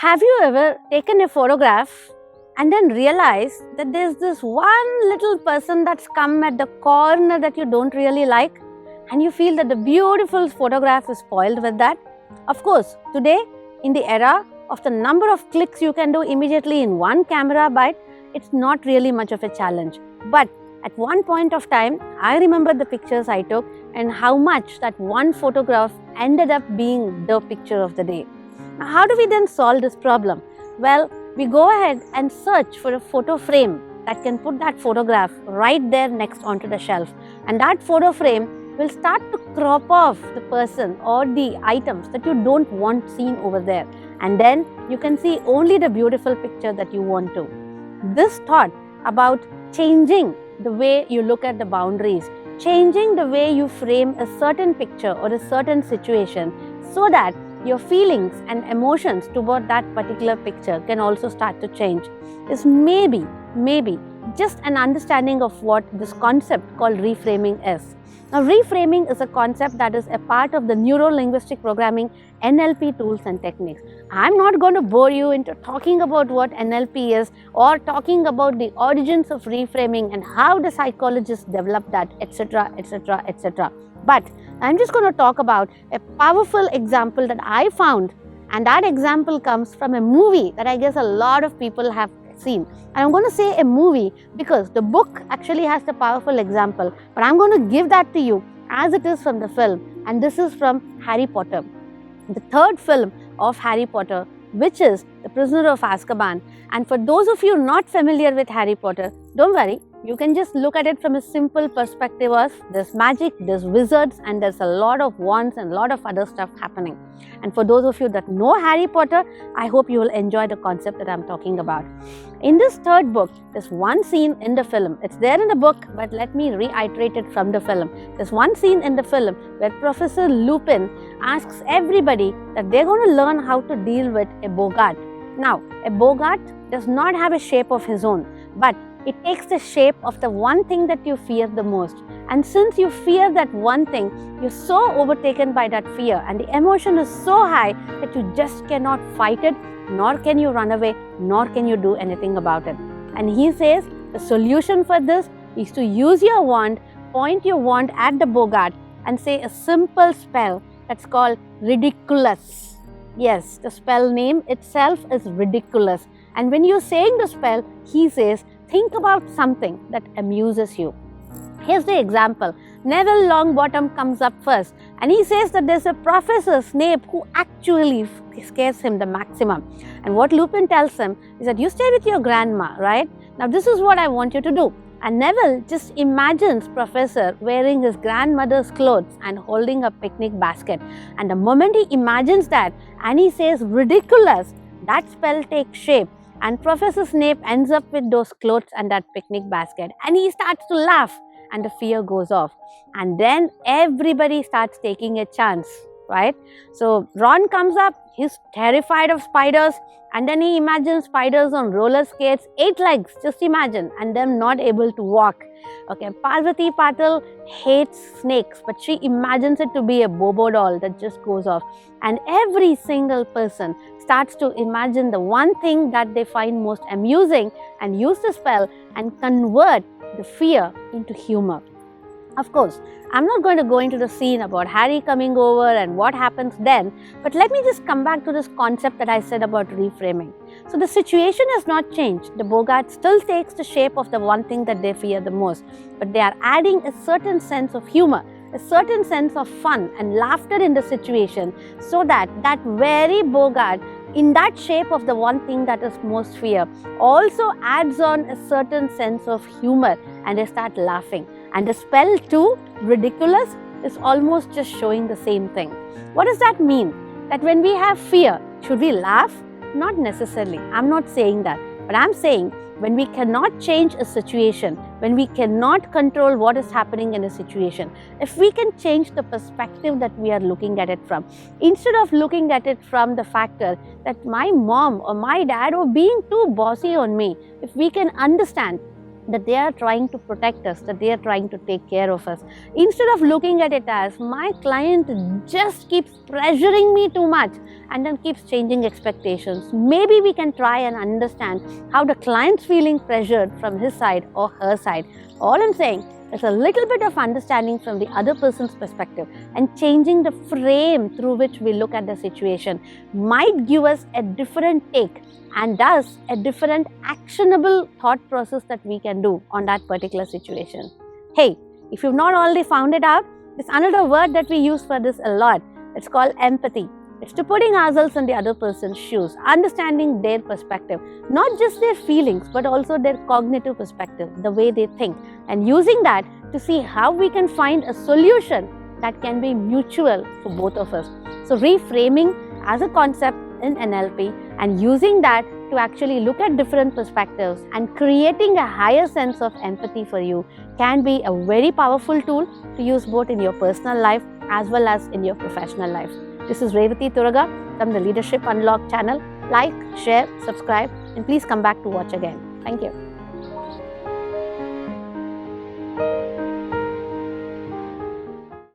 Have you ever taken a photograph and then realized that there's this one little person that's come at the corner that you don't really like, and you feel that the beautiful photograph is spoiled with that? Of course, today, in the era of the number of clicks you can do immediately in one camera bite, it's not really much of a challenge. But at one point of time, I remember the pictures I took and how much that one photograph ended up being the picture of the day. Now, how do we then solve this problem? Well, we go ahead and search for a photo frame that can put that photograph right there next onto the shelf. And that photo frame will start to crop off the person or the items that you don't want seen over there. And then you can see only the beautiful picture that you want to. This thought about changing the way you look at the boundaries, changing the way you frame a certain picture or a certain situation so that your feelings and emotions toward that particular picture can also start to change is maybe just an understanding of what this concept called reframing is. Now, reframing is a concept that is a part of the neuro-linguistic programming NLP tools and techniques. I'm not going to bore you into talking about what NLP is or talking about the origins of reframing and how the psychologists developed that, etc., etc., etc. But I'm just going to talk about a powerful example that I found, and that example comes from a movie that I guess a lot of people have seen. And I'm going to say a movie because the book actually has the powerful example, but I'm going to give that to you as it is from the film, and this is from Harry Potter, the third film of Harry Potter, which is The Prisoner of Azkaban. And for those of you not familiar with Harry Potter, don't worry, you can just look at it from a simple perspective of there's magic, there's wizards, and there's a lot of wands and a lot of other stuff happening. And for those of you that know Harry Potter, I hope you will enjoy the concept that I'm talking about. In this third book, there's one scene in the film. It's there in the book, but let me reiterate it from the film. There's one scene in the film where Professor Lupin asks everybody that they're going to learn how to deal with a Bogart. Now, a Bogart does not have a shape of his own, but it takes the shape of the one thing that you fear the most. And since you fear that one thing, you're so overtaken by that fear and the emotion is so high that you just cannot fight it, nor can you run away, nor can you do anything about it. And he says the solution for this is to use your wand, point your wand at the Bogart and say a simple spell that's called ridiculous. Yes, the spell name itself is ridiculous. And when you're saying the spell, he says, think about something that amuses you. Here's the example. Neville Longbottom comes up first and he says that there's a Professor Snape who actually scares him the maximum. And what Lupin tells him is that you stay with your grandma, right? Now this is what I want you to do. And Neville just imagines Professor wearing his grandmother's clothes and holding a picnic basket. And the moment he imagines that and he says ridiculous, that spell takes shape. And Professor Snape ends up with those clothes and that picnic basket. And he starts to laugh and the fear goes off. And then everybody starts taking a chance, right? So Ron comes up, he's terrified of spiders. And then he imagines spiders on roller skates, 8 legs, just imagine, and them not able to walk. Okay, Parvati Patil hates snakes, but she imagines it to be a Bobo doll that just goes off. And every single person starts to imagine the one thing that they find most amusing and use the spell and convert the fear into humor. Of course, I'm not going to go into the scene about Harry coming over and what happens then, but let me just come back to this concept that I said about reframing. So the situation has not changed. The Bogart still takes the shape of the one thing that they fear the most, but they are adding a certain sense of humor, a certain sense of fun and laughter in the situation so that that very Bogart in that shape of the one thing that is most fear also adds on a certain sense of humor and they start laughing. And the spell too, ridiculous, is almost just showing the same thing. What does that mean? That when we have fear, should we laugh? Not necessarily. I'm not saying that. But I'm saying when we cannot change a situation, when we cannot control what is happening in a situation, if we can change the perspective that we are looking at it from, instead of looking at it from the factor that my mom or my dad were being too bossy on me, if we can understand that they are trying to protect us, that they are trying to take care of us. Instead of looking at it as my client just keeps pressuring me too much and then keeps changing expectations, maybe we can try and understand how the client's feeling pressured from his side or her side. All I'm saying is a little bit of understanding from the other person's perspective and changing the frame through which we look at the situation might give us a different take and thus a different actionable thought process that we can do on that particular situation. Hey, if you've not already found it out, there's another word that we use for this a lot. It's called empathy. It's to putting ourselves in the other person's shoes, understanding their perspective, not just their feelings, but also their cognitive perspective, the way they think, and using that to see how we can find a solution that can be mutual for both of us. So reframing as a concept in NLP and using that to actually look at different perspectives and creating a higher sense of empathy for you can be a very powerful tool to use both in your personal life as well as in your professional life. This is Revati Turaga from the Leadership Unlocked channel. Like, share, subscribe, and please come back to watch again. Thank you.